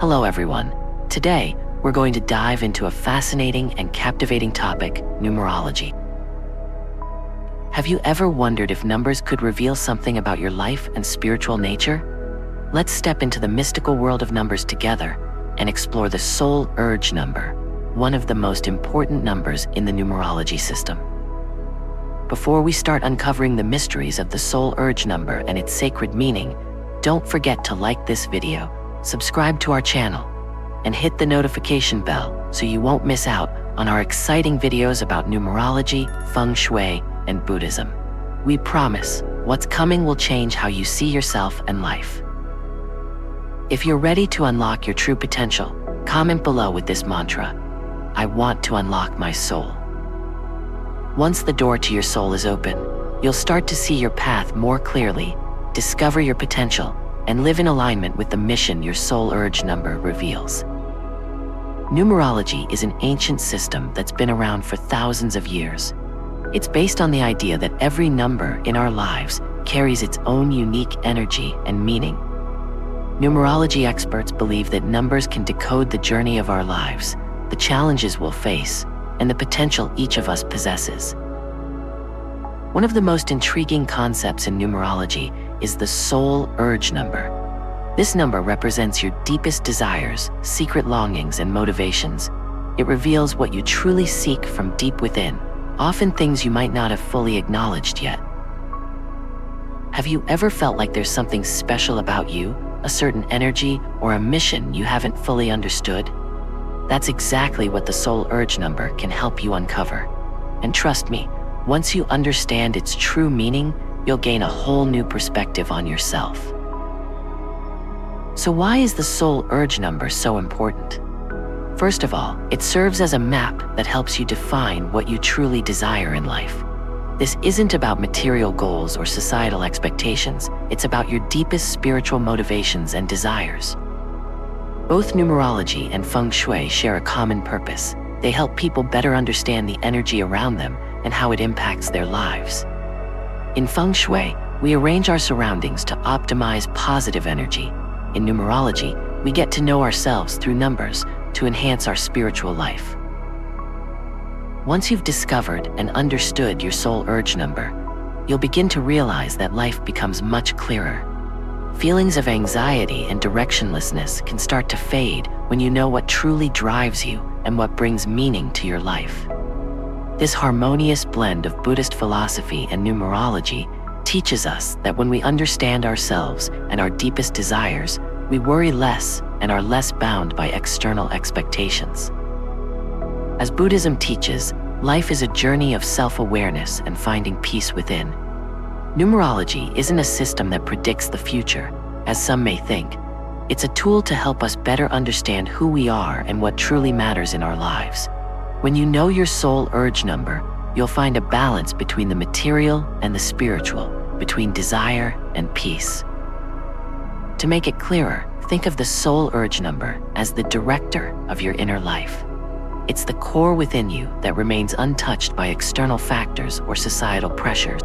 Hello everyone. Today, we're going to dive into a fascinating and captivating topic, numerology. Have you ever wondered if numbers could reveal something about your life and spiritual nature? Let's step into the mystical world of numbers together and explore the soul urge number, one of the most important numbers in the numerology system. Before we start uncovering the mysteries of the soul urge number and its sacred meaning, don't forget to like this video, subscribe to our channel, and hit the notification bell so you won't miss out on our exciting videos about numerology, feng shui, and Buddhism. We promise, what's coming will change how you see yourself and life. If you're ready to unlock your true potential, comment below with this mantra: I want to unlock my soul. Once the door to your soul is open, you'll start to see your path more clearly, discover your potential, and live in alignment with the mission your soul urge number reveals. Numerology is an ancient system that's been around for thousands of years. It's based on the idea that every number in our lives carries its own unique energy and meaning. Numerology experts believe that numbers can decode the journey of our lives, the challenges we'll face, and the potential each of us possesses. One of the most intriguing concepts in numerology is the soul urge number. This number represents your deepest desires, secret longings, and motivations. It reveals what you truly seek from deep within, often things you might not have fully acknowledged yet. Have you ever felt like there's something special about you, a certain energy, or a mission you haven't fully understood? That's exactly what the soul urge number can help you uncover. And trust me, once you understand its true meaning, you'll gain a whole new perspective on yourself. So why is the soul urge number so important? First of all, it serves as a map that helps you define what you truly desire in life. This isn't about material goals or societal expectations, it's about your deepest spiritual motivations and desires. Both numerology and feng shui share a common purpose. They help people better understand the energy around them and how it impacts their lives. In feng shui, we arrange our surroundings to optimize positive energy. In numerology, we get to know ourselves through numbers to enhance our spiritual life. Once you've discovered and understood your soul urge number, you'll begin to realize that life becomes much clearer. Feelings of anxiety and directionlessness can start to fade when you know what truly drives you and what brings meaning to your life. This harmonious blend of Buddhist philosophy and numerology teaches us that when we understand ourselves and our deepest desires, we worry less and are less bound by external expectations. As Buddhism teaches, life is a journey of self-awareness and finding peace within. Numerology isn't a system that predicts the future, as some may think. It's a tool to help us better understand who we are and what truly matters in our lives. When you know your soul urge number, you'll find a balance between the material and the spiritual, between desire and peace. To make it clearer, think of the soul urge number as the director of your inner life. It's the core within you that remains untouched by external factors or societal pressures.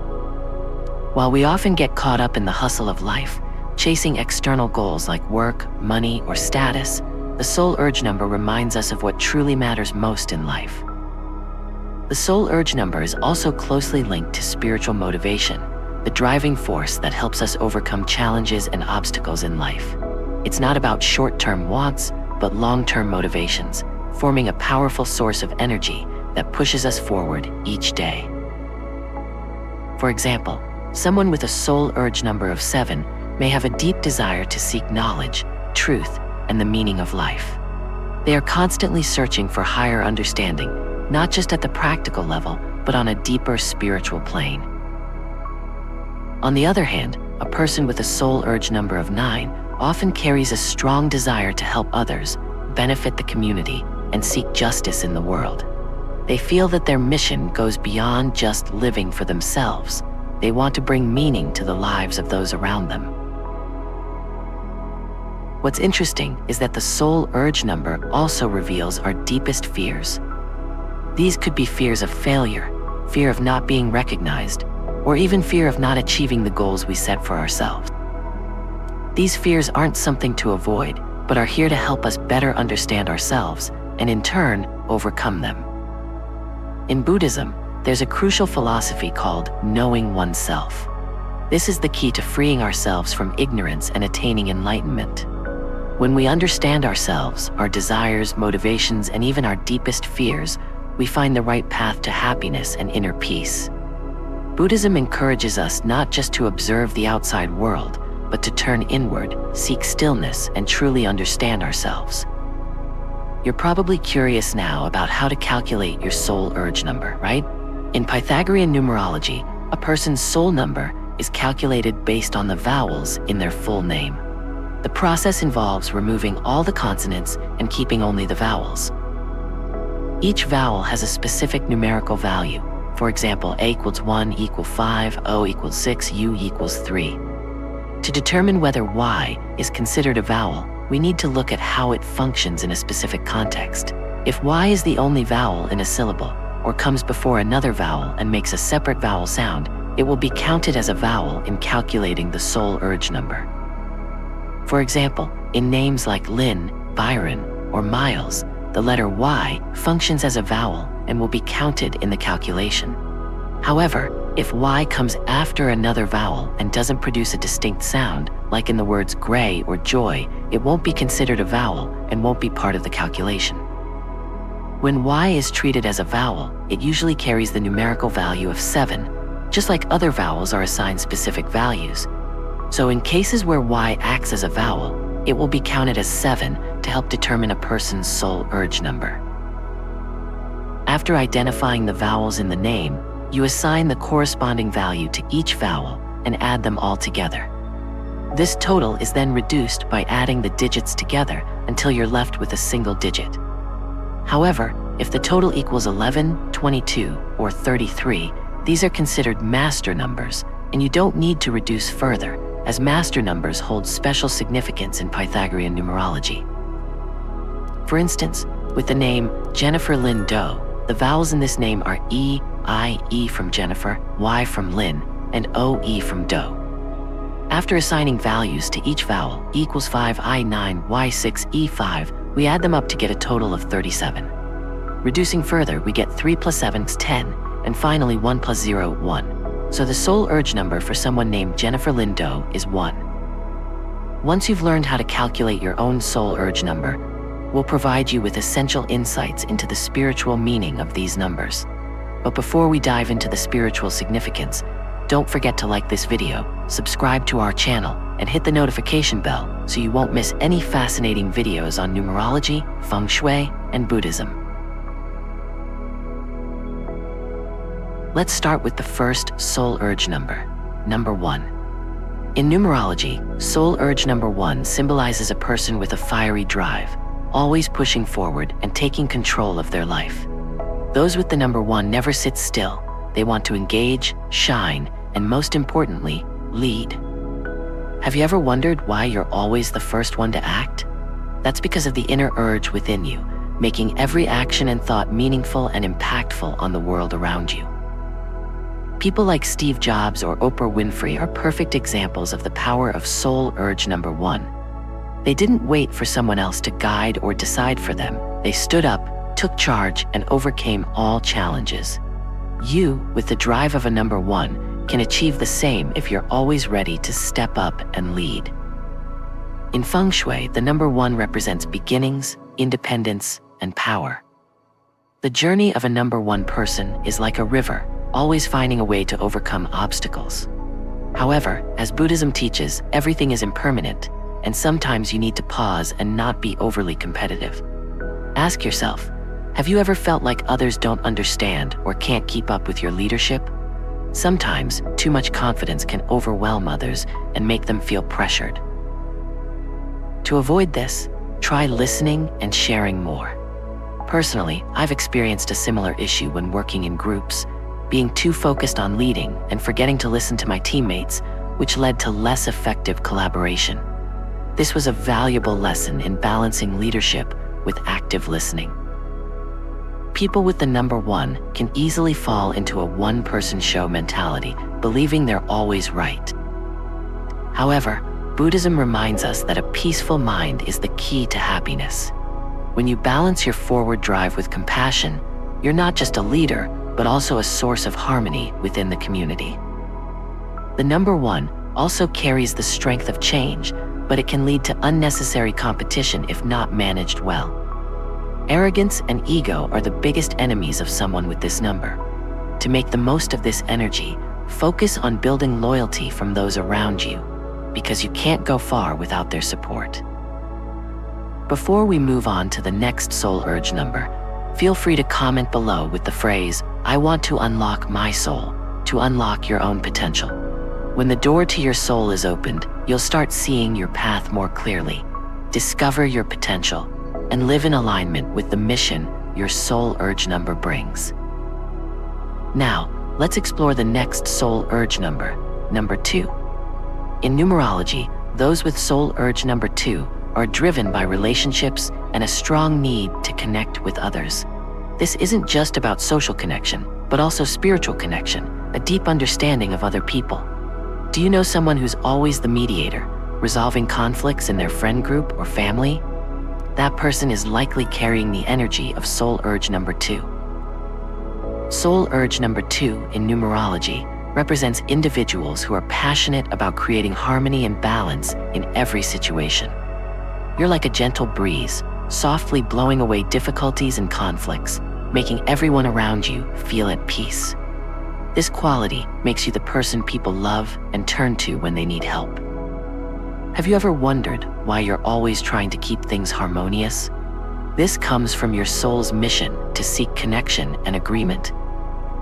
While we often get caught up in the hustle of life, chasing external goals like work, money, or status, the soul urge number reminds us of what truly matters most in life. The soul urge number is also closely linked to spiritual motivation, the driving force that helps us overcome challenges and obstacles in life. It's not about short-term wants, but long-term motivations, forming a powerful source of energy that pushes us forward each day. For example, someone with a soul urge number of 7 may have a deep desire to seek knowledge, truth, and the meaning of life. They are constantly searching for higher understanding, not just at the practical level, but on a deeper spiritual plane. On the other hand, a person with a soul urge number of 9 often carries a strong desire to help others, benefit the community, and seek justice in the world. They feel that their mission goes beyond just living for themselves. They want to bring meaning to the lives of those around them. What's interesting is that the soul urge number also reveals our deepest fears. These could be fears of failure, fear of not being recognized, or even fear of not achieving the goals we set for ourselves. These fears aren't something to avoid, but are here to help us better understand ourselves and in turn, overcome them. In Buddhism, there's a crucial philosophy called knowing oneself. This is the key to freeing ourselves from ignorance and attaining enlightenment. When we understand ourselves, our desires, motivations, and even our deepest fears, we find the right path to happiness and inner peace. Buddhism encourages us not just to observe the outside world, but to turn inward, seek stillness, and truly understand ourselves. You're probably curious now about how to calculate your soul urge number, right? In Pythagorean numerology, a person's soul number is calculated based on the vowels in their full name. The process involves removing all the consonants and keeping only the vowels. Each vowel has a specific numerical value. For example, A equals 1 equals 5, O equals 6, U equals 3. To determine whether Y is considered a vowel, we need to look at how it functions in a specific context. If Y is the only vowel in a syllable, or comes before another vowel and makes a separate vowel sound, it will be counted as a vowel in calculating the soul urge number. For example, in names like Lynn, Byron, or Miles, the letter Y functions as a vowel and will be counted in the calculation. However, if Y comes after another vowel and doesn't produce a distinct sound, like in the words gray or joy, it won't be considered a vowel and won't be part of the calculation. When Y is treated as a vowel, it usually carries the numerical value of 7, just like other vowels are assigned specific values. So in cases where Y acts as a vowel, it will be counted as 7 to help determine a person's soul urge number. After identifying the vowels in the name, you assign the corresponding value to each vowel and add them all together. This total is then reduced by adding the digits together until you're left with a single digit. However, if the total equals 11, 22, or 33, these are considered master numbers, and you don't need to reduce further, as master numbers hold special significance in Pythagorean numerology. For instance, with the name Jennifer Lynn Doe, the vowels in this name are E, I, E from Jennifer, Y from Lynn, and O, E from Doe. After assigning values to each vowel, E equals 5, I 9, Y 6, E 5, we add them up to get a total of 37. Reducing further, we get 3 plus 7 is 10, and finally 1 plus 0, 1. So the soul urge number for someone named Jennifer Lynn Doe is 1. Once you've learned how to calculate your own soul urge number, we'll provide you with essential insights into the spiritual meaning of these numbers. But before we dive into the spiritual significance, don't forget to like this video, subscribe to our channel, and hit the notification bell so you won't miss any fascinating videos on numerology, feng shui, and Buddhism. Let's start with the first soul urge number, number 1. In numerology, soul urge number 1 symbolizes a person with a fiery drive, always pushing forward and taking control of their life. Those with the number 1 never sit still. They want to engage, shine, and most importantly, lead. Have you ever wondered why you're always the first one to act? That's because of the inner urge within you, making every action and thought meaningful and impactful on the world around you. People like Steve Jobs or Oprah Winfrey are perfect examples of the power of soul urge number 1. They didn't wait for someone else to guide or decide for them. They stood up, took charge, and overcame all challenges. You, with the drive of a number 1, can achieve the same if you're always ready to step up and lead. In feng shui, the number 1 represents beginnings, independence, and power. The journey of a number 1 person is like a river, always finding a way to overcome obstacles. However, as Buddhism teaches, everything is impermanent, and sometimes you need to pause and not be overly competitive. Ask yourself, have you ever felt like others don't understand or can't keep up with your leadership? Sometimes, too much confidence can overwhelm others and make them feel pressured. To avoid this, try listening and sharing more. Personally, I've experienced a similar issue when working in groups, being too focused on leading and forgetting to listen to my teammates, which led to less effective collaboration. This was a valuable lesson in balancing leadership with active listening. People with the number 1 can easily fall into a one-person show mentality, believing they're always right. However, Buddhism reminds us that a peaceful mind is the key to happiness. When you balance your forward drive with compassion, you're not just a leader, but also a source of harmony within the community. The number 1 also carries the strength of change, but it can lead to unnecessary competition if not managed well. Arrogance and ego are the biggest enemies of someone with this number. To make the most of this energy, focus on building loyalty from those around you, because you can't go far without their support. Before we move on to the next soul urge number, feel free to comment below with the phrase, "I want to unlock my soul," to unlock your own potential. When the door to your soul is opened, you'll start seeing your path more clearly, discover your potential, and live in alignment with the mission your soul urge number brings. Now, let's explore the next soul urge number, number 2. In numerology, those with soul urge number 2 are driven by relationships and a strong need to connect with others. This isn't just about social connection, but also spiritual connection, a deep understanding of other people. Do you know someone who's always the mediator, resolving conflicts in their friend group or family? That person is likely carrying the energy of soul urge number 2. Soul urge number 2 in numerology represents individuals who are passionate about creating harmony and balance in every situation. You're like a gentle breeze, softly blowing away difficulties and conflicts, making everyone around you feel at peace. This quality makes you the person people love and turn to when they need help. Have you ever wondered why you're always trying to keep things harmonious? This comes from your soul's mission to seek connection and agreement.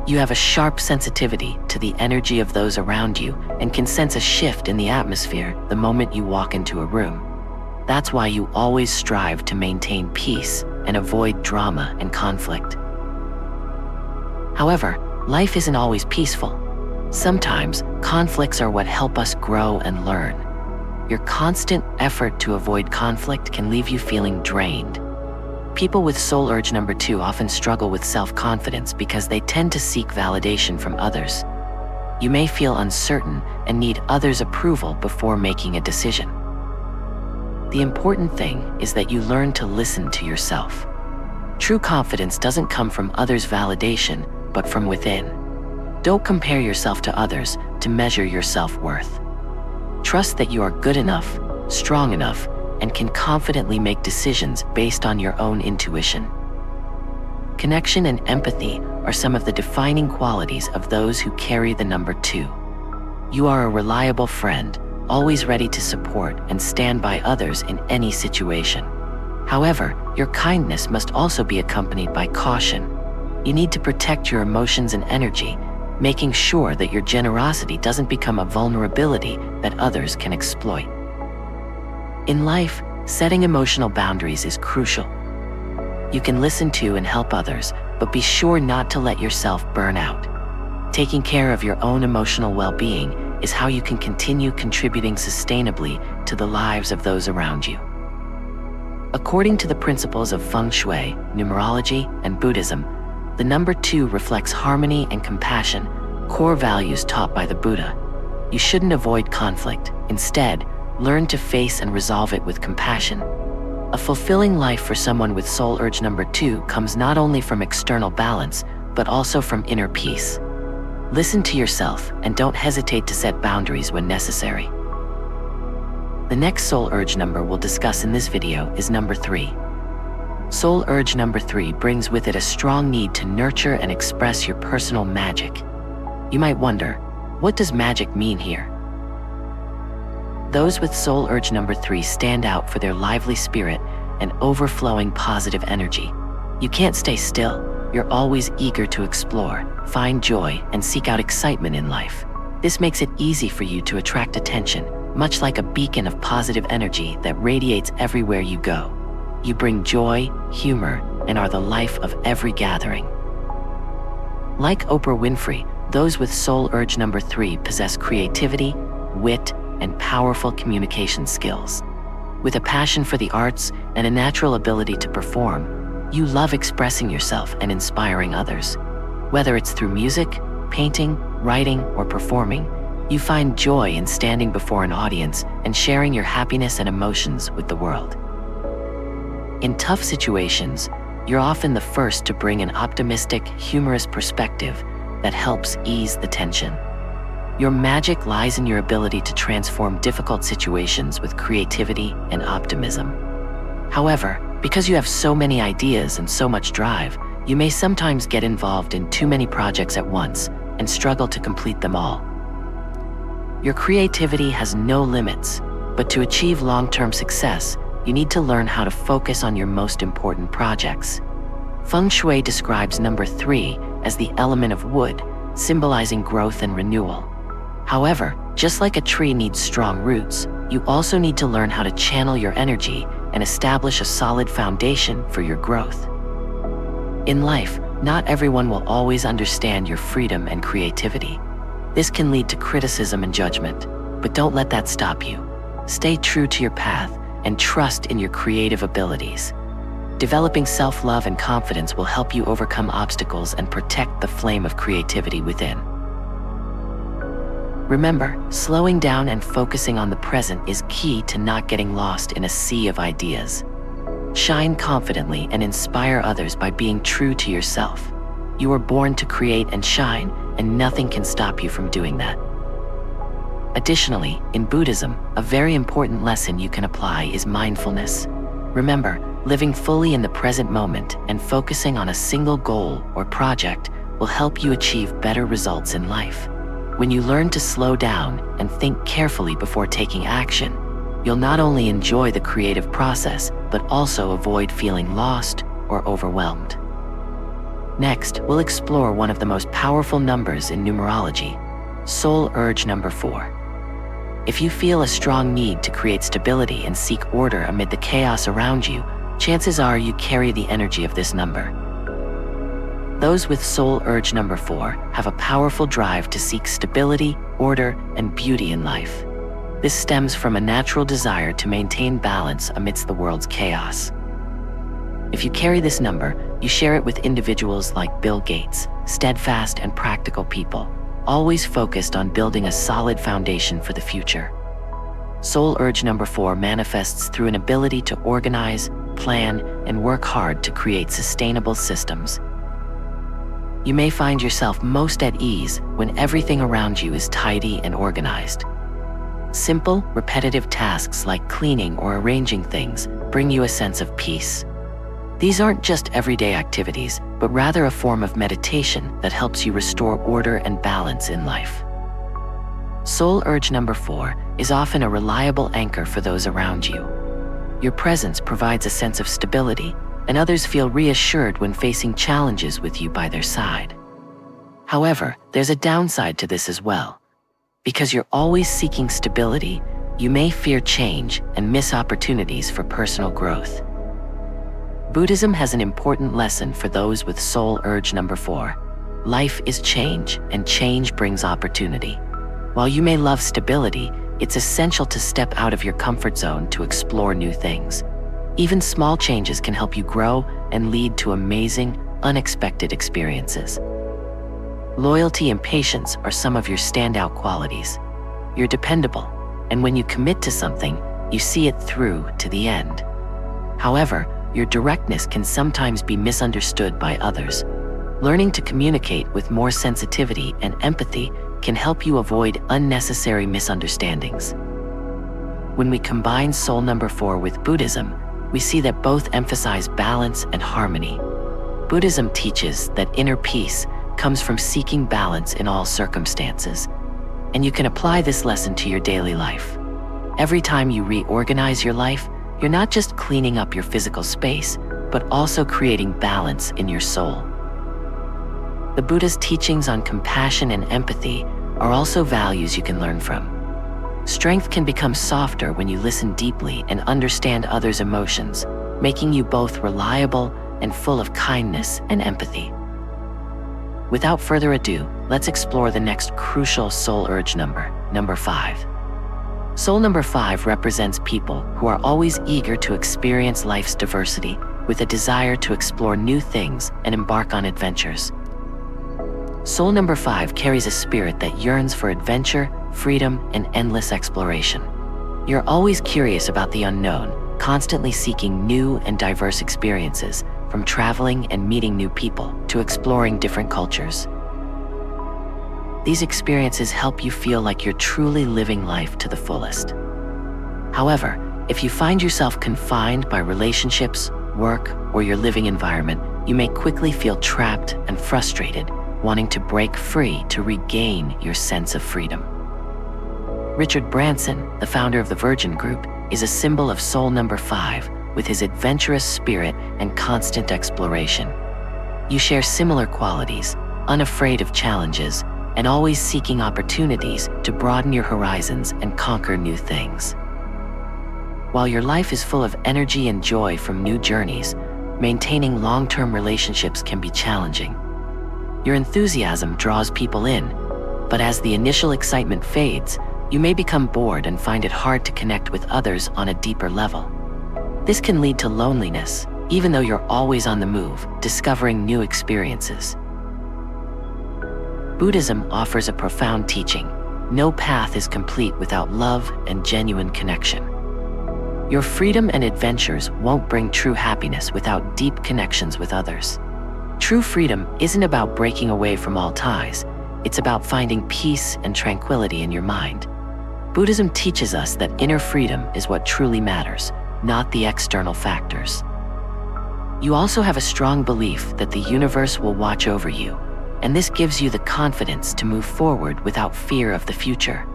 You have a sharp sensitivity to the energy of those around you and can sense a shift in the atmosphere the moment you walk into a room. That's why you always strive to maintain peace and avoid drama and conflict. However, life isn't always peaceful. Sometimes, conflicts are what help us grow and learn. Your constant effort to avoid conflict can leave you feeling drained. People with soul urge number 2 often struggle with self-confidence because they tend to seek validation from others. You may feel uncertain and need others' approval before making a decision. The important thing is that you learn to listen to yourself. True confidence doesn't come from others' validation, but from within. Don't compare yourself to others to measure your self-worth. Trust that you are good enough, strong enough, and can confidently make decisions based on your own intuition. Connection and empathy are some of the defining qualities of those who carry the number 2. You are a reliable friend, always ready to support and stand by others in any situation. However, your kindness must also be accompanied by caution. You need to protect your emotions and energy, making sure that your generosity doesn't become a vulnerability that others can exploit. In life, setting emotional boundaries is crucial. You can listen to and help others, but be sure not to let yourself burn out. Taking care of your own emotional well-being is how you can continue contributing sustainably to the lives of those around you. According to the principles of Feng Shui, numerology, and Buddhism, the number 2 reflects harmony and compassion, core values taught by the Buddha. You shouldn't avoid conflict. Instead, learn to face and resolve it with compassion. A fulfilling life for someone with soul urge number 2 comes not only from external balance, but also from inner peace. Listen to yourself and don't hesitate to set boundaries when necessary. The next soul urge number we'll discuss in this video is number 3. Soul urge number 3 brings with it a strong need to nurture and express your personal magic. You might wonder, what does magic mean here? Those with soul urge number 3 stand out for their lively spirit and overflowing positive energy. You can't stay still. You're always eager to explore, find joy, and seek out excitement in life. This makes it easy for you to attract attention, much like a beacon of positive energy that radiates everywhere you go. You bring joy, humor, and are the life of every gathering. Like Oprah Winfrey, those with soul urge number 3 possess creativity, wit, and powerful communication skills. With a passion for the arts and a natural ability to perform, you love expressing yourself and inspiring others. Whether it's through music, painting, writing, or performing, You find joy in standing before an audience and sharing your happiness and emotions with the world. In tough situations, you're often the first to bring an optimistic, humorous perspective that helps ease the tension. Your magic lies in your ability to transform difficult situations with creativity and optimism. However, because you have so many ideas and so much drive, you may sometimes get involved in too many projects at once and struggle to complete them all. Your creativity has no limits, but to achieve long-term success, you need to learn how to focus on your most important projects. Feng Shui describes number 3 as the element of wood, symbolizing growth and renewal. However, just like a tree needs strong roots, you also need to learn how to channel your energy and establish a solid foundation for your growth. In life, not everyone will always understand your freedom and creativity. This can lead to criticism and judgment, but don't let that stop you. Stay true to your path and trust in your creative abilities. Developing self-love and confidence will help you overcome obstacles and protect the flame of creativity within. Remember, slowing down and focusing on the present is key to not getting lost in a sea of ideas. Shine confidently and inspire others by being true to yourself. You were born to create and shine, and nothing can stop you from doing that. Additionally, in Buddhism, a very important lesson you can apply is mindfulness. Remember, living fully in the present moment and focusing on a single goal or project will help you achieve better results in life. When you learn to slow down and think carefully before taking action, you'll not only enjoy the creative process, but also avoid feeling lost or overwhelmed. Next, we'll explore one of the most powerful numbers in numerology, soul urge number 4. If you feel a strong need to create stability and seek order amid the chaos around you, chances are you carry the energy of this number. Those with soul urge number 4 have a powerful drive to seek stability, order, and beauty in life. This stems from a natural desire to maintain balance amidst the world's chaos. If you carry this number, you share it with individuals like Bill Gates, steadfast and practical people, always focused on building a solid foundation for the future. Soul urge number 4 manifests through an ability to organize, plan, and work hard to create sustainable systems. You may find yourself most at ease when everything around you is tidy and organized. Simple, repetitive tasks like cleaning or arranging things bring you a sense of peace. These aren't just everyday activities, but rather a form of meditation that helps you restore order and balance in life. Soul urge number 4 is often a reliable anchor for those around you. Your presence provides a sense of stability, and others feel reassured when facing challenges with you by their side. However, there's a downside to this as well. Because you're always seeking stability, you may fear change and miss opportunities for personal growth. Buddhism has an important lesson for those with soul urge number 4. Life is change, and change brings opportunity. While you may love stability, it's essential to step out of your comfort zone to explore new things. Even small changes can help you grow and lead to amazing, unexpected experiences. Loyalty and patience are some of your standout qualities. You're dependable, and when you commit to something, you see it through to the end. However, your directness can sometimes be misunderstood by others. Learning to communicate with more sensitivity and empathy can help you avoid unnecessary misunderstandings. When we combine soul number 4 with Buddhism, we see that both emphasize balance and harmony. Buddhism teaches that inner peace comes from seeking balance in all circumstances, and you can apply this lesson to your daily life. Every time you reorganize your life, you're not just cleaning up your physical space, but also creating balance in your soul. The Buddhist teachings on compassion and empathy are also values you can learn from. Strength can become softer when you listen deeply and understand others' emotions, making you both reliable and full of kindness and empathy. Without further ado, let's explore the next crucial soul urge number, number 5. Soul number 5 represents people who are always eager to experience life's diversity, with a desire to explore new things and embark on adventures. Soul number 5 carries a spirit that yearns for adventure, freedom, and endless exploration. You're always curious about the unknown, constantly seeking new and diverse experiences, from traveling and meeting new people to exploring different cultures. These experiences help you feel like you're truly living life to the fullest. However, if you find yourself confined by relationships, work, or your living environment, you may quickly feel trapped and frustrated, wanting to break free to regain your sense of freedom. Richard Branson, the founder of the Virgin Group, is a symbol of soul number 5, with his adventurous spirit and constant exploration. You share similar qualities, unafraid of challenges, and always seeking opportunities to broaden your horizons and conquer new things. While your life is full of energy and joy from new journeys, maintaining long-term relationships can be challenging. Your enthusiasm draws people in, but as the initial excitement fades, you may become bored and find it hard to connect with others on a deeper level. This can lead to loneliness, even though you're always on the move, discovering new experiences. Buddhism offers a profound teaching: no path is complete without love and genuine connection. Your freedom and adventures won't bring true happiness without deep connections with others. True freedom isn't about breaking away from all ties, it's about finding peace and tranquility in your mind. Buddhism teaches us that inner freedom is what truly matters, not the external factors. You also have a strong belief that the universe will watch over you, and this gives you the confidence to move forward without fear of the future.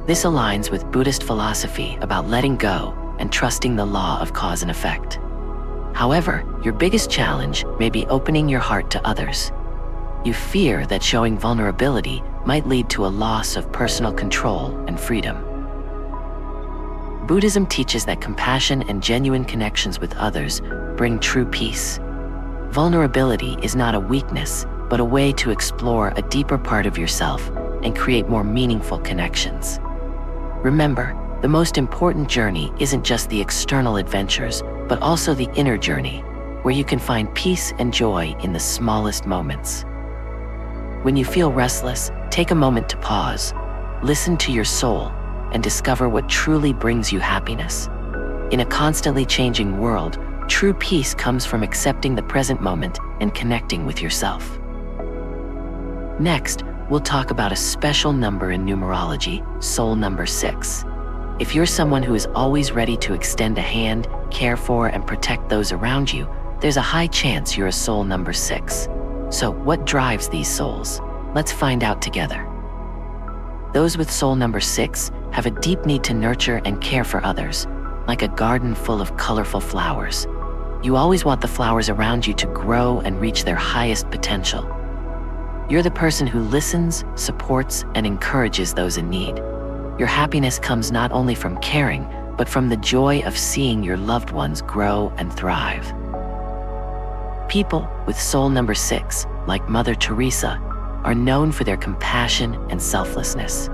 This aligns with Buddhist philosophy about letting go and trusting the law of cause and effect. However, your biggest challenge may be opening your heart to others. You fear that showing vulnerability might lead to a loss of personal control and freedom. Buddhism teaches that compassion and genuine connections with others bring true peace. Vulnerability is not a weakness, but a way to explore a deeper part of yourself and create more meaningful connections. Remember, the most important journey isn't just the external adventures, but also the inner journey, where you can find peace and joy in the smallest moments. When you feel restless, take a moment to pause, listen to your soul, and discover what truly brings you happiness. In a constantly changing world, true peace comes from accepting the present moment and connecting with yourself. Next, we'll talk about a special number in numerology, soul number 6. If you're someone who is always ready to extend a hand, care for, and protect those around you, there's a high chance you're a soul number 6. So, what drives these souls? Let's find out together. Those with soul number 6 have a deep need to nurture and care for others, like a garden full of colorful flowers. You always want the flowers around you to grow and reach their highest potential. You're the person who listens, supports, and encourages those in need. Your happiness comes not only from caring, but from the joy of seeing your loved ones grow and thrive. People with soul number 6, like Mother Teresa, are known for their compassion and selflessness.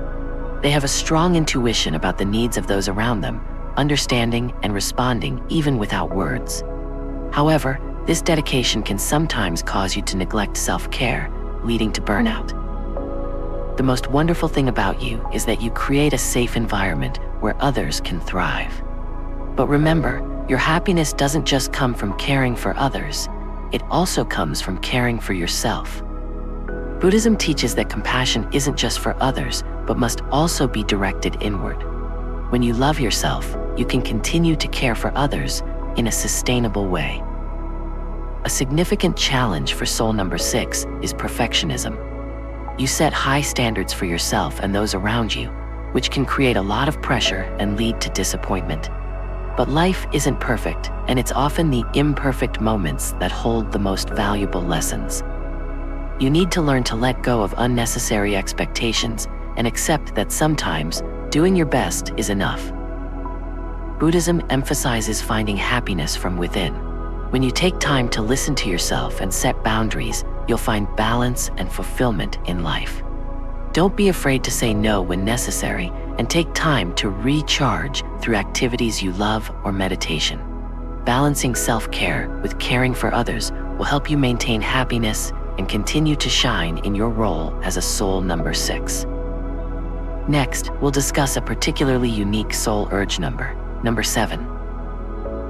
They have a strong intuition about the needs of those around them, understanding and responding even without words. However, this dedication can sometimes cause you to neglect self-care, leading to burnout. The most wonderful thing about you is that you create a safe environment where others can thrive. But remember, your happiness doesn't just come from caring for others, it also comes from caring for yourself. Buddhism teaches that compassion isn't just for others, but must also be directed inward. When you love yourself, you can continue to care for others in a sustainable way. A significant challenge for soul number 6 is perfectionism. You set high standards for yourself and those around you, which can create a lot of pressure and lead to disappointment. But life isn't perfect, and it's often the imperfect moments that hold the most valuable lessons. You need to learn to let go of unnecessary expectations and accept that sometimes doing your best is enough. Buddhism emphasizes finding happiness from within. When you take time to listen to yourself and set boundaries, you'll find balance and fulfillment in life. Don't be afraid to say no when necessary, and take time to recharge through activities you love or meditation. Balancing self-care with caring for others will help you maintain happiness and continue to shine in your role as a soul number 6. Next, we'll discuss a particularly unique soul urge number, number 7.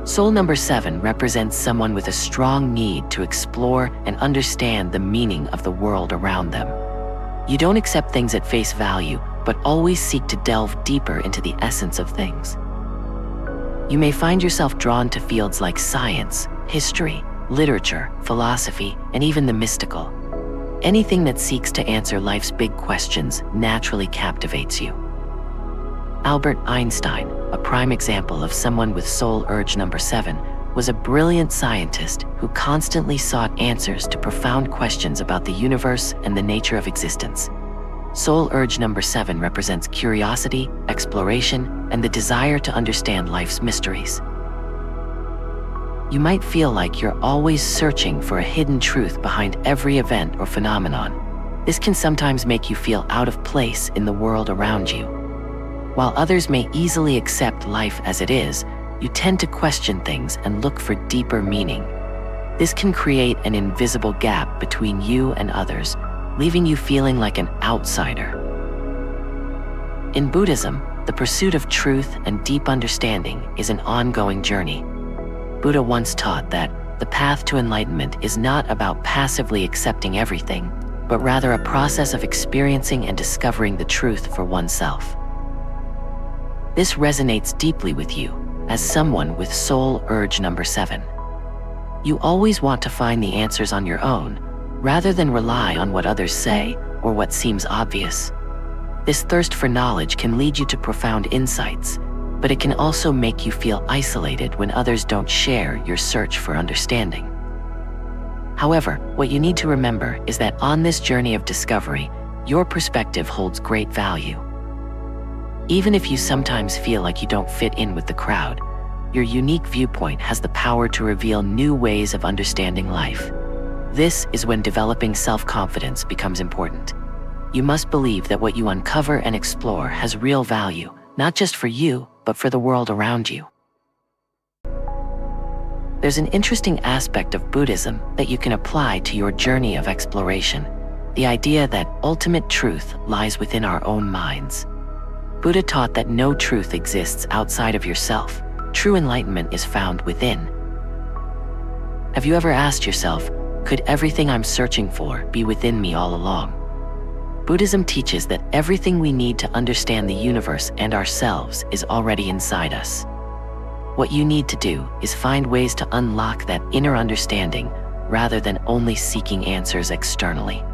Soul number 7 represents someone with a strong need to explore and understand the meaning of the world around them. You don't accept things at face value, but always seek to delve deeper into the essence of things. You may find yourself drawn to fields like science, history, literature, philosophy, and even the mystical. Anything that seeks to answer life's big questions naturally captivates you. Albert Einstein, a prime example of someone with soul urge number 7, was a brilliant scientist who constantly sought answers to profound questions about the universe and the nature of existence. Soul urge number 7 represents curiosity, exploration, and the desire to understand life's mysteries. You might feel like you're always searching for a hidden truth behind every event or phenomenon. This can sometimes make you feel out of place in the world around you. While others may easily accept life as it is, you tend to question things and look for deeper meaning. This can create an invisible gap between you and others, leaving you feeling like an outsider. In Buddhism, the pursuit of truth and deep understanding is an ongoing journey. Buddha once taught that the path to enlightenment is not about passively accepting everything, but rather a process of experiencing and discovering the truth for oneself. This resonates deeply with you as someone with soul urge number 7. You always want to find the answers on your own, rather than rely on what others say or what seems obvious. This thirst for knowledge can lead you to profound insights, but it can also make you feel isolated when others don't share your search for understanding. However, what you need to remember is that on this journey of discovery, your perspective holds great value. Even if you sometimes feel like you don't fit in with the crowd, your unique viewpoint has the power to reveal new ways of understanding life. This is when developing self-confidence becomes important. You must believe that what you uncover and explore has real value, not just for you, but for the world around you. There's an interesting aspect of Buddhism that you can apply to your journey of exploration, the idea that ultimate truth lies within our own minds. Buddha taught that no truth exists outside of yourself. True enlightenment is found within. Have you ever asked yourself, could everything I'm searching for be within me all along? Buddhism teaches that everything we need to understand the universe and ourselves is already inside us. What you need to do is find ways to unlock that inner understanding rather than only seeking answers externally.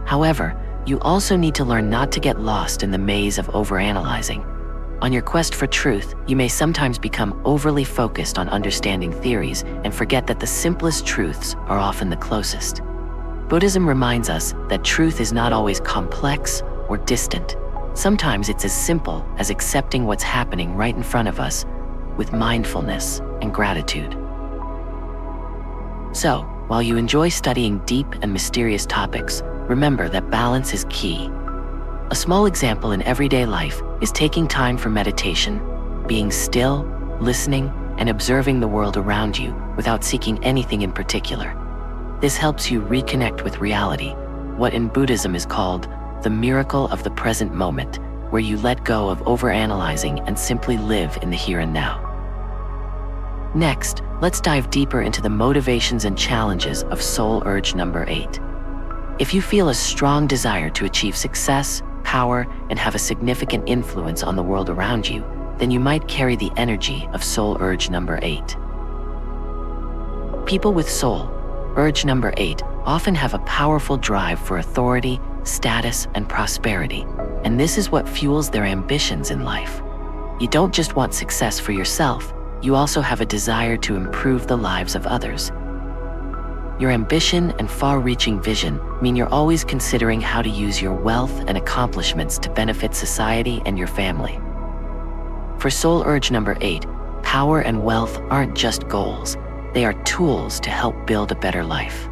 However, you also need to learn not to get lost in the maze of overanalyzing. On your quest for truth, you may sometimes become overly focused on understanding theories and forget that the simplest truths are often the closest. Buddhism reminds us that truth is not always complex or distant. Sometimes it's as simple as accepting what's happening right in front of us with mindfulness and gratitude. So, while you enjoy studying deep and mysterious topics, remember that balance is key. A small example in everyday life is taking time for meditation, being still, listening, and observing the world around you without seeking anything in particular. This helps you reconnect with reality, what in Buddhism is called the miracle of the present moment, where you let go of overanalyzing and simply live in the here and now. Next, let's dive deeper into the motivations and challenges of soul urge number 8. If you feel a strong desire to achieve success, power, and have a significant influence on the world around you, then you might carry the energy of soul urge number 8. People with soul urge number 8 often have a powerful drive for authority, status, and prosperity, and this is what fuels their ambitions in life. You don't just want success for yourself, you also have a desire to improve the lives of others. Your ambition and far-reaching vision mean you're always considering how to use your wealth and accomplishments to benefit society and your family. For soul urge number 8, power and wealth aren't just goals, they are tools to help build a better life.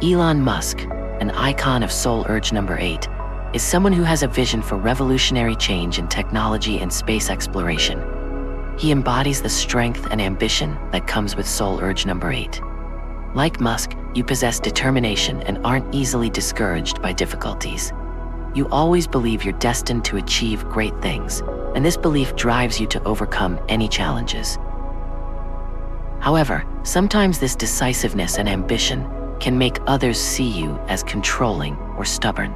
Elon Musk, an icon of soul urge number 8, is someone who has a vision for revolutionary change in technology and space exploration. He embodies the strength and ambition that comes with soul urge number 8. Like Musk, you possess determination and aren't easily discouraged by difficulties. You always believe you're destined to achieve great things, and this belief drives you to overcome any challenges. However, sometimes this decisiveness and ambition can make others see you as controlling or stubborn.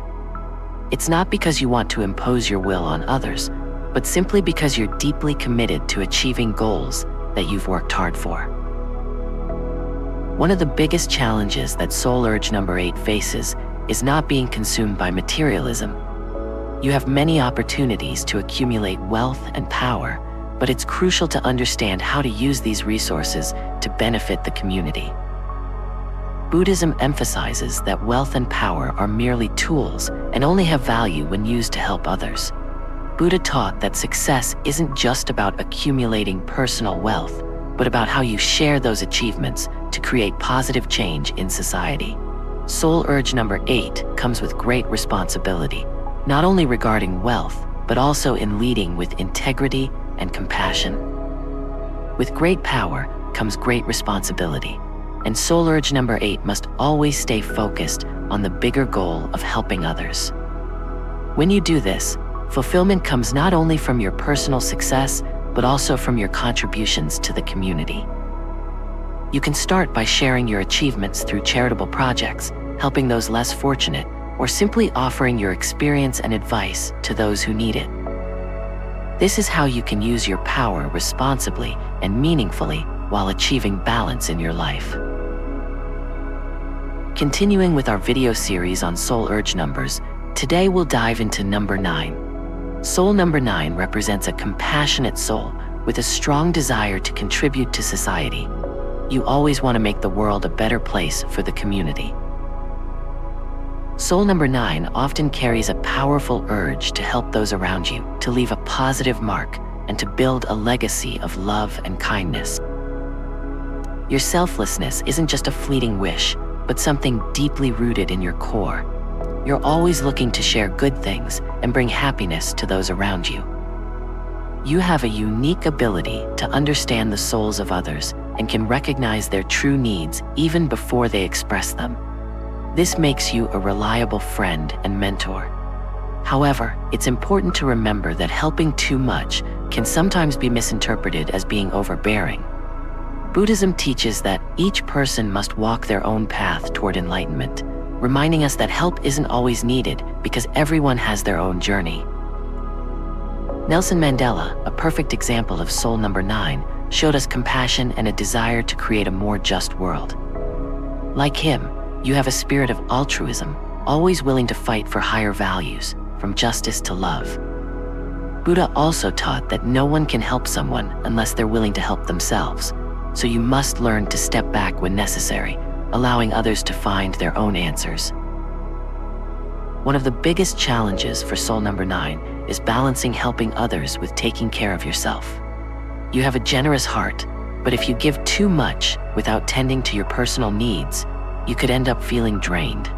It's not because you want to impose your will on others, but simply because you're deeply committed to achieving goals that you've worked hard for. One of the biggest challenges that soul urge number 8 faces is not being consumed by materialism. You have many opportunities to accumulate wealth and power, but it's crucial to understand how to use these resources to benefit the community. Buddhism emphasizes that wealth and power are merely tools and only have value when used to help others. Buddha taught that success isn't just about accumulating personal wealth, but about how you share those achievements to create positive change in society. Soul urge number 8 comes with great responsibility, not only regarding wealth, but also in leading with integrity and compassion. With great power comes great responsibility, and soul urge number 8 must always stay focused on the bigger goal of helping others. When you do this, fulfillment comes not only from your personal success, but also from your contributions to the community. You can start by sharing your achievements through charitable projects, helping those less fortunate, or simply offering your experience and advice to those who need it. This is how you can use your power responsibly and meaningfully while achieving balance in your life. Continuing with our video series on soul urge numbers, today we'll dive into number 9. Soul number 9 represents a compassionate soul with a strong desire to contribute to society. You always want to make the world a better place for the community. Soul number 9 often carries a powerful urge to help those around you, to leave a positive mark, and to build a legacy of love and kindness. Your selflessness isn't just a fleeting wish, but something deeply rooted in your core. You're always looking to share good things and bring happiness to those around you. You have a unique ability to understand the souls of others and can recognize their true needs even before they express them. This makes you a reliable friend and mentor. However, it's important to remember that helping too much can sometimes be misinterpreted as being overbearing. Buddhism teaches that each person must walk their own path toward enlightenment, reminding us that help isn't always needed because everyone has their own journey. Nelson Mandela, a perfect example of soul number 9, showed us compassion and a desire to create a more just world. Like him, you have a spirit of altruism, always willing to fight for higher values, from justice to love. Buddha also taught that no one can help someone unless they're willing to help themselves, so you must learn to step back when necessary, allowing others to find their own answers. One of the biggest challenges for soul number 9 is balancing helping others with taking care of yourself. You have a generous heart, but if you give too much without tending to your personal needs, you could end up feeling drained.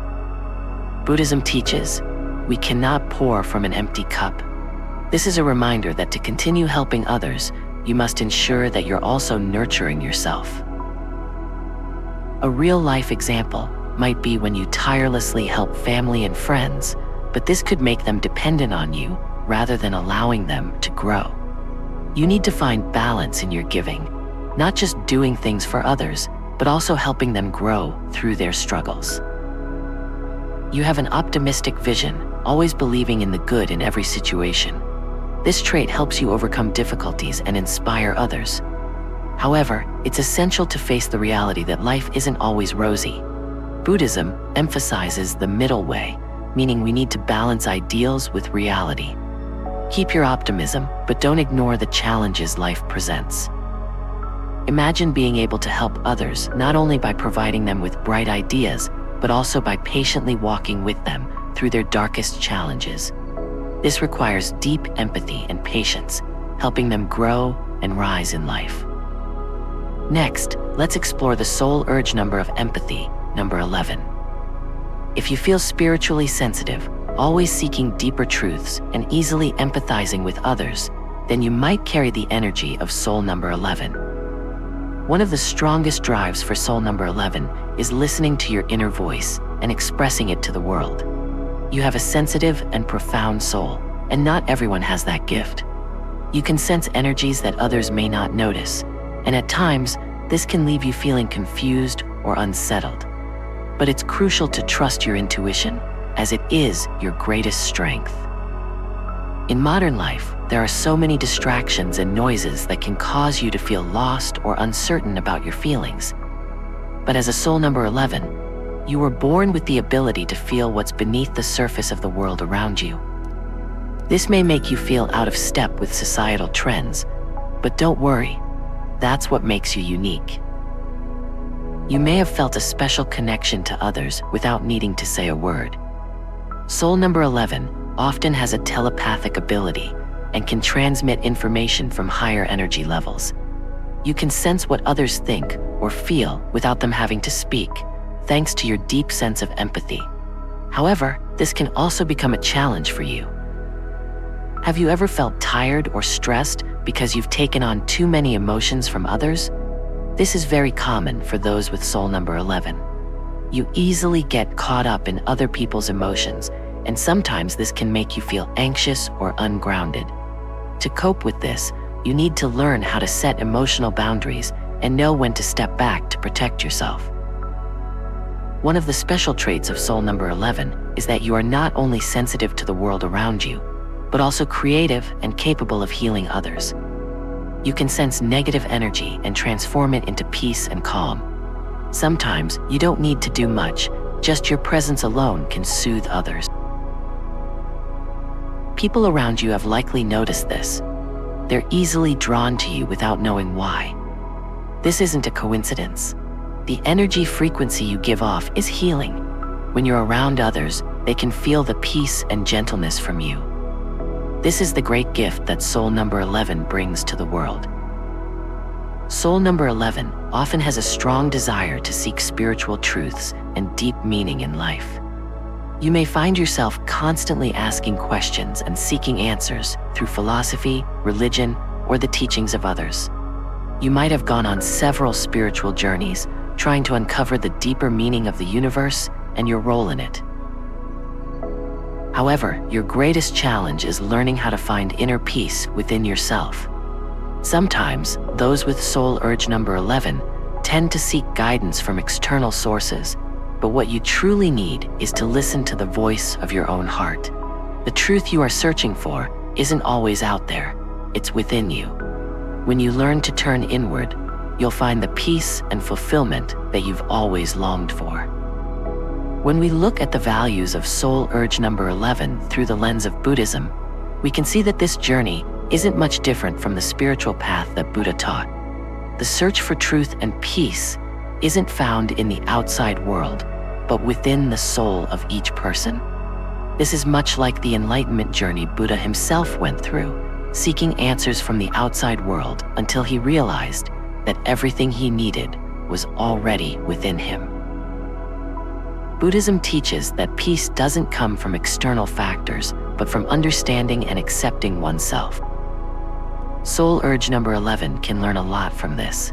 Buddhism teaches, we cannot pour from an empty cup. This is a reminder that to continue helping others, you must ensure that you're also nurturing yourself. A real-life example might be when you tirelessly help family and friends, but this could make them dependent on you rather than allowing them to grow. You need to find balance in your giving, not just doing things for others, but also helping them grow through their struggles. You have an optimistic vision, always believing in the good in every situation. This trait helps you overcome difficulties and inspire others. However, it's essential to face the reality that life isn't always rosy. Buddhism emphasizes the middle way, meaning we need to balance ideals with reality. Keep your optimism, but don't ignore the challenges life presents. Imagine being able to help others not only by providing them with bright ideas, but also by patiently walking with them through their darkest challenges. This requires deep empathy and patience, helping them grow and rise in life. Next, let's explore the soul urge number of empathy, number 11. If you feel spiritually sensitive, always seeking deeper truths and easily empathizing with others, then you might carry the energy of soul number 11. One of the strongest drives for soul number 11 is listening to your inner voice and expressing it to the world. You have a sensitive and profound soul, and not everyone has that gift. You can sense energies that others may not notice, and at times, this can leave you feeling confused or unsettled. But it's crucial to trust your intuition, as it is your greatest strength. In modern life, there are so many distractions and noises that can cause you to feel lost or uncertain about your feelings. But as a soul number 11, you were born with the ability to feel what's beneath the surface of the world around you. This may make you feel out of step with societal trends, but don't worry, that's what makes you unique. You may have felt a special connection to others without needing to say a word. Soul number 11 often has a telepathic ability and can transmit information from higher energy levels. You can sense what others think or feel without them having to speak, thanks to your deep sense of empathy. However, this can also become a challenge for you. Have you ever felt tired or stressed because you've taken on too many emotions from others? This is very common for those with soul number 11. You easily get caught up in other people's emotions, and sometimes this can make you feel anxious or ungrounded. To cope with this, you need to learn how to set emotional boundaries and know when to step back to protect yourself. One of the special traits of soul number 11 is that you are not only sensitive to the world around you, but also creative and capable of healing others. You can sense negative energy and transform it into peace and calm. Sometimes you don't need to do much, just your presence alone can soothe others. People around you have likely noticed this. They're easily drawn to you without knowing why. This isn't a coincidence. The energy frequency you give off is healing. When you're around others, they can feel the peace and gentleness from you. This is the great gift that soul number 11 brings to the world. Soul number 11 often has a strong desire to seek spiritual truths and deep meaning in life. You may find yourself constantly asking questions and seeking answers through philosophy, religion, or the teachings of others. You might have gone on several spiritual journeys, trying to uncover the deeper meaning of the universe and your role in it. However, your greatest challenge is learning how to find inner peace within yourself. Sometimes, those with soul urge number 11 tend to seek guidance from external sources, but what you truly need is to listen to the voice of your own heart. The truth you are searching for isn't always out there, it's within you. When you learn to turn inward, you'll find the peace and fulfillment that you've always longed for. When we look at the values of soul urge number 11 through the lens of Buddhism, we can see that this journey isn't much different from the spiritual path that Buddha taught. The search for truth and peace isn't found in the outside world, but within the soul of each person. This is much like the enlightenment journey Buddha himself went through, seeking answers from the outside world until he realized that everything he needed was already within him. Buddhism teaches that peace doesn't come from external factors, but from understanding and accepting oneself. Soul urge number 11 can learn a lot from this.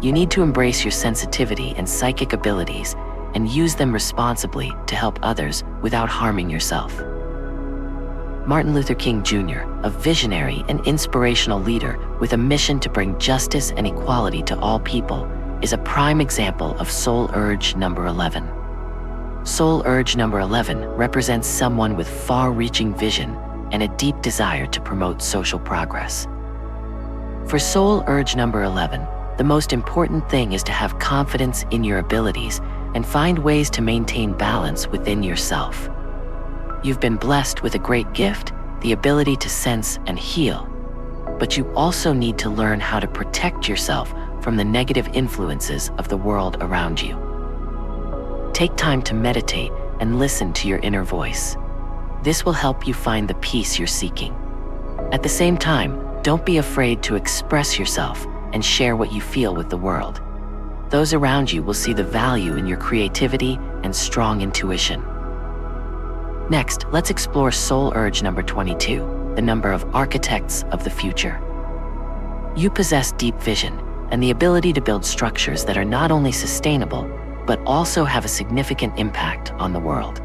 You need to embrace your sensitivity and psychic abilities and use them responsibly to help others without harming yourself. Martin Luther King Jr., a visionary and inspirational leader with a mission to bring justice and equality to all people, is a prime example of soul urge number 11. Soul urge number 11 represents someone with far-reaching vision and a deep desire to promote social progress. For soul urge number 11, the most important thing is to have confidence in your abilities and find ways to maintain balance within yourself. You've been blessed with a great gift, the ability to sense and heal, but you also need to learn how to protect yourself from the negative influences of the world around you. Take time to meditate and listen to your inner voice. This will help you find the peace you're seeking. At the same time, don't be afraid to express yourself and share what you feel with the world. Those around you will see the value in your creativity and strong intuition. Next, let's explore soul urge number 22, the number of architects of the future. You possess deep vision and the ability to build structures that are not only sustainable, but also have a significant impact on the world.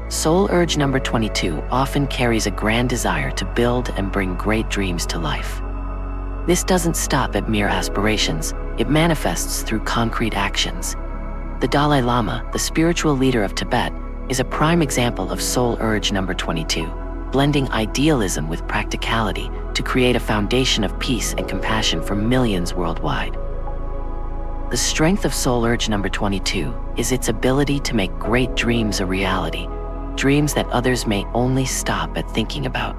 Soul urge number 22 often carries a grand desire to build and bring great dreams to life. This doesn't stop at mere aspirations, it manifests through concrete actions. The Dalai Lama, the spiritual leader of Tibet, is a prime example of soul urge number 22, blending idealism with practicality to create a foundation of peace and compassion for millions worldwide. The strength of soul urge number 22 is its ability to make great dreams a reality, dreams that others may only stop at thinking about.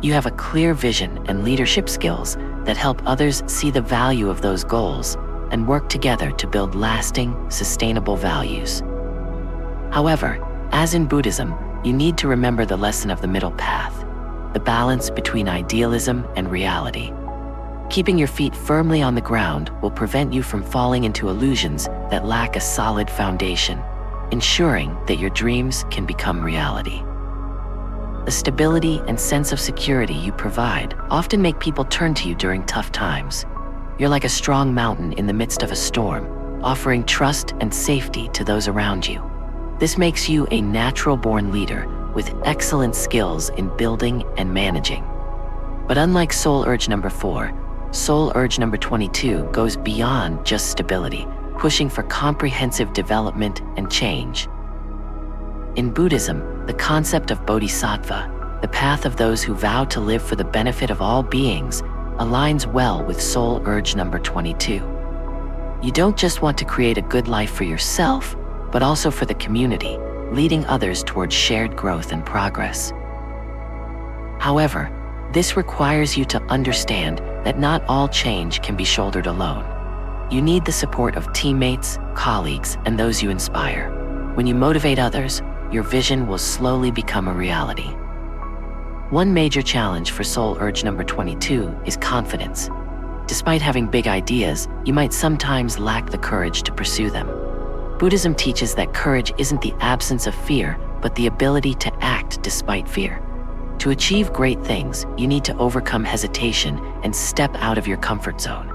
You have a clear vision and leadership skills that help others see the value of those goals and work together to build lasting, sustainable values. However, as in Buddhism, you need to remember the lesson of the middle path, the balance between idealism and reality. Keeping your feet firmly on the ground will prevent you from falling into illusions that lack a solid foundation, ensuring that your dreams can become reality. The stability and sense of security you provide often make people turn to you during tough times. You're like a strong mountain in the midst of a storm, offering trust and safety to those around you. This makes you a natural-born leader with excellent skills in building and managing. But unlike soul urge number 4, soul urge number 22 goes beyond just stability, pushing for comprehensive development and change. In Buddhism, the concept of bodhisattva, the path of those who vow to live for the benefit of all beings, aligns well with soul urge number 22. You don't just want to create a good life for yourself, but also for the community, leading others towards shared growth and progress. However, this requires you to understand that not all change can be shouldered alone. You need the support of teammates, colleagues, and those you inspire. When you motivate others, your vision will slowly become a reality. One major challenge for soul urge number 22 is confidence. Despite having big ideas, you might sometimes lack the courage to pursue them. Buddhism teaches that courage isn't the absence of fear, but the ability to act despite fear. To achieve great things, you need to overcome hesitation and step out of your comfort zone.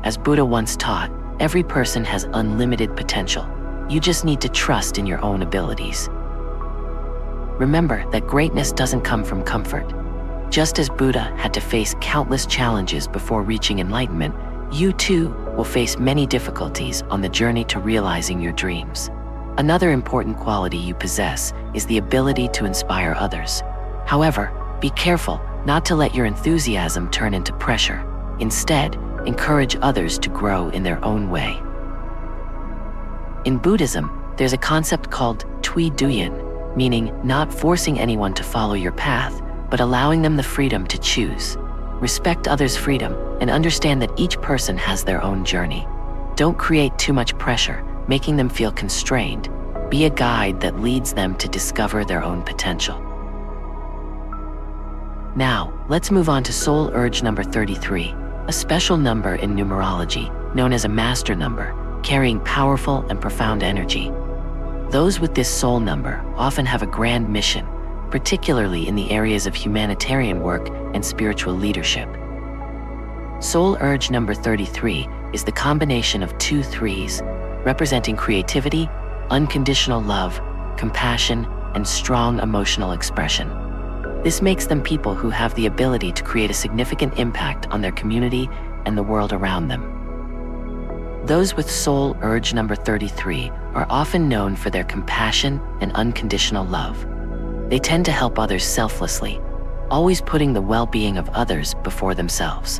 As Buddha once taught, every person has unlimited potential. You just need to trust in your own abilities. Remember that greatness doesn't come from comfort. Just as Buddha had to face countless challenges before reaching enlightenment, you too will face many difficulties on the journey to realizing your dreams. Another important quality you possess is the ability to inspire others. However, be careful not to let your enthusiasm turn into pressure. Instead, encourage others to grow in their own way. In Buddhism, there's a concept called Tui Duyen, meaning not forcing anyone to follow your path, but allowing them the freedom to choose. Respect others' freedom and understand that each person has their own journey. Don't create too much pressure, making them feel constrained. Be a guide that leads them to discover their own potential. Now, let's move on to soul urge number 33, a special number in numerology, known as a master number, carrying powerful and profound energy. Those with this soul number often have a grand mission, particularly in the areas of humanitarian work and spiritual leadership. Soul urge number 33 is the combination of two threes, representing creativity, unconditional love, compassion, and strong emotional expression. This makes them people who have the ability to create a significant impact on their community and the world around them. Those with soul urge number 33 are often known for their compassion and unconditional love. They tend to help others selflessly, always putting the well-being of others before themselves.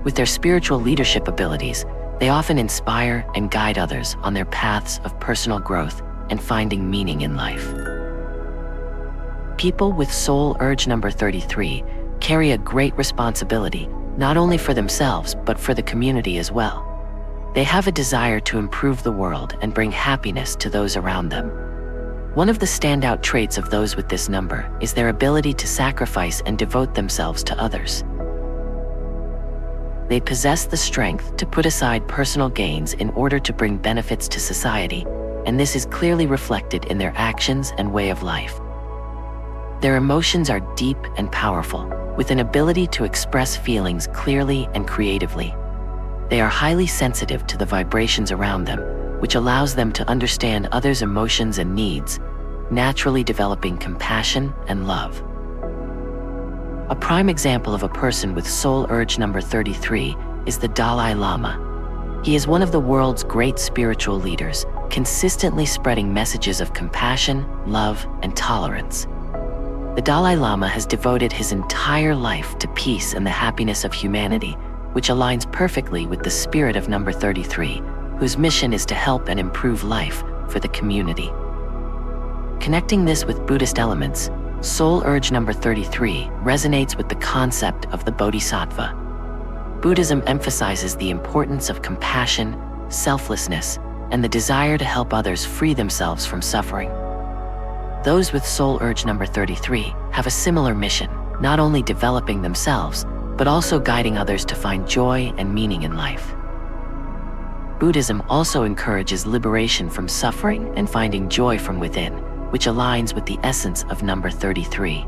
With their spiritual leadership abilities, they often inspire and guide others on their paths of personal growth and finding meaning in life. People with soul urge number 33 carry a great responsibility, not only for themselves, but for the community as well. They have a desire to improve the world and bring happiness to those around them. One of the standout traits of those with this number is their ability to sacrifice and devote themselves to others. They possess the strength to put aside personal gains in order to bring benefits to society, and this is clearly reflected in their actions and way of life. Their emotions are deep and powerful, with an ability to express feelings clearly and creatively. They are highly sensitive to the vibrations around them, which allows them to understand others' emotions and needs. naturally developing compassion and love. A prime example of a person with soul urge number 33 is the Dalai Lama. He is one of the world's great spiritual leaders, consistently spreading messages of compassion, love, and tolerance. The Dalai Lama has devoted his entire life to peace and the happiness of humanity, which aligns perfectly with the spirit of number 33, whose mission is to help and improve life for the community. Connecting this with Buddhist elements, soul urge number 33 resonates with the concept of the Bodhisattva. Buddhism emphasizes the importance of compassion, selflessness, and the desire to help others free themselves from suffering. Those with soul urge number 33 have a similar mission, not only developing themselves, but also guiding others to find joy and meaning in life. Buddhism also encourages liberation from suffering and finding joy from within, which aligns with the essence of number 33.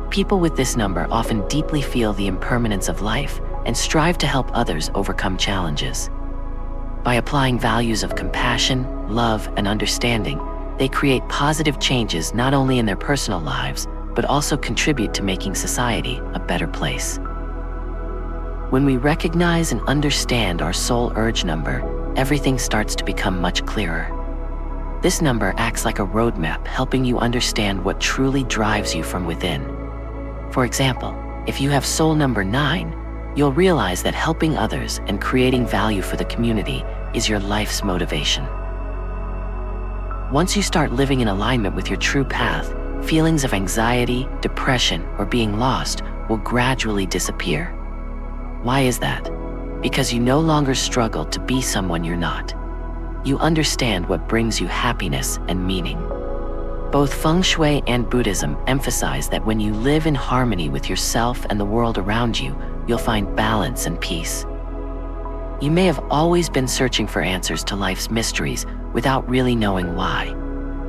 People with this number often deeply feel the impermanence of life and strive to help others overcome challenges. By applying values of compassion, love, and understanding, they create positive changes not only in their personal lives, but also contribute to making society a better place. When we recognize and understand our soul urge number, everything starts to become much clearer. This number acts like a roadmap, helping you understand what truly drives you from within. For example, if you have soul number 9, you'll realize that helping others and creating value for the community is your life's motivation. Once you start living in alignment with your true path, feelings of anxiety, depression, or being lost will gradually disappear. Why is that? Because you no longer struggle to be someone you're not. You understand what brings you happiness and meaning. Both Feng Shui and Buddhism emphasize that when you live in harmony with yourself and the world around you, you'll find balance and peace. You may have always been searching for answers to life's mysteries without really knowing why.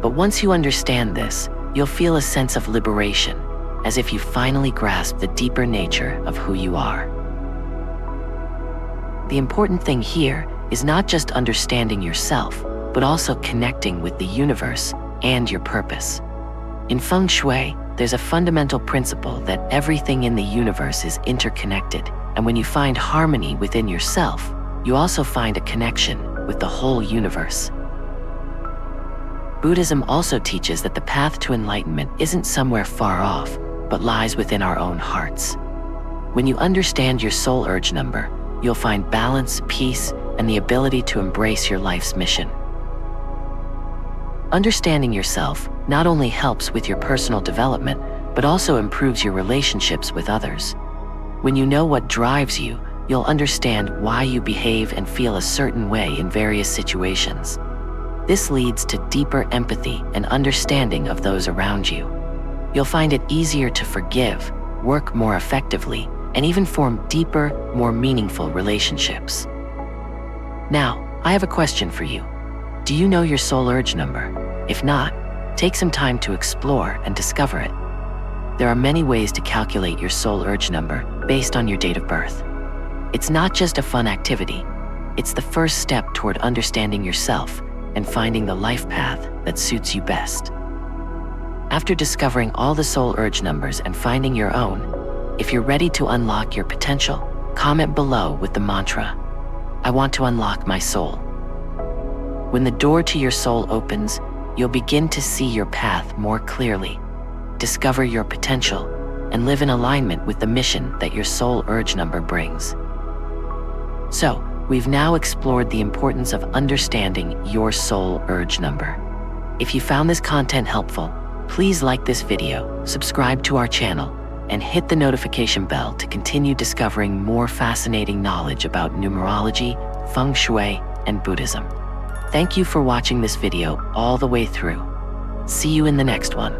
But once you understand this, you'll feel a sense of liberation, as if you finally grasp the deeper nature of who you are. The important thing here is not just understanding yourself, but also connecting with the universe and your purpose. In Feng Shui, there's a fundamental principle that everything in the universe is interconnected, and when you find harmony within yourself, you also find a connection with the whole universe. Buddhism also teaches that the path to enlightenment isn't somewhere far off, but lies within our own hearts. When you understand your soul urge number, you'll find balance, peace, and the ability to embrace your life's mission. Understanding yourself not only helps with your personal development, but also improves your relationships with others. When you know what drives you, you'll understand why you behave and feel a certain way in various situations. This leads to deeper empathy and understanding of those around you. You'll find it easier to forgive, work more effectively, and even form deeper, more meaningful relationships. Now, I have a question for you. Do you know your soul urge number? If not, take some time to explore and discover it. There are many ways to calculate your soul urge number based on your date of birth. It's not just a fun activity. It's the first step toward understanding yourself and finding the life path that suits you best. After discovering all the soul urge numbers and finding your own, if you're ready to unlock your potential, comment below with the mantra, "I want to unlock my soul." When the door to your soul opens, you'll begin to see your path more clearly, discover your potential, and live in alignment with the mission that your soul urge number brings. So, we've now explored the importance of understanding your soul urge number. If you found this content helpful, please like this video, subscribe to our channel, and hit the notification bell to continue discovering more fascinating knowledge about numerology, Feng Shui, and Buddhism. Thank you for watching this video all the way through. See you in the next one.